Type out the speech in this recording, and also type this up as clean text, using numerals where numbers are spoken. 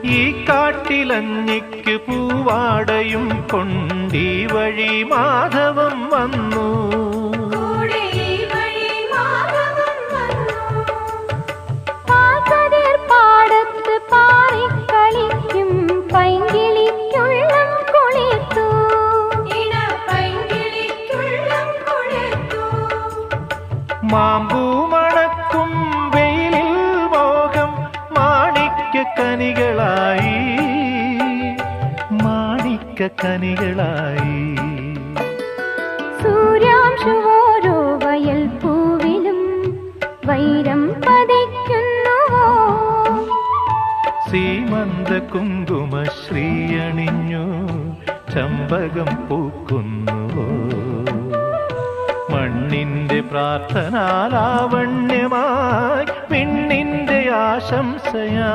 ഈ കാട്ടിലഞ്ഞിക്ക് പൂവാടയും കൊണ്ടീ വഴി മാധവം വന്നു. പാടത്ത് പാറിക്കളിക്കും പൈങ്കിളിക്കുള്ളം കുളിർത്തു. മാമ്പൂ മണക്കും വെയിലിൽ മോഹം മാണിക്യക്കനികളായി, മാണിക്യക്കനികളായി. സൂര്യാംശുവോരോ വയൽ പൂവിലും വൈരം പതിക്കുന്നുവോ. സീമന്ത കുങ്കുമശ്രീ അണിഞ്ഞു ചമ്പകം പൂക്കുന്നുവോ. മണ്ണിന്റെ പ്രാർത്ഥനാലാവണ്യമായി വിണ്ണിന്റെ ആശംസയാ.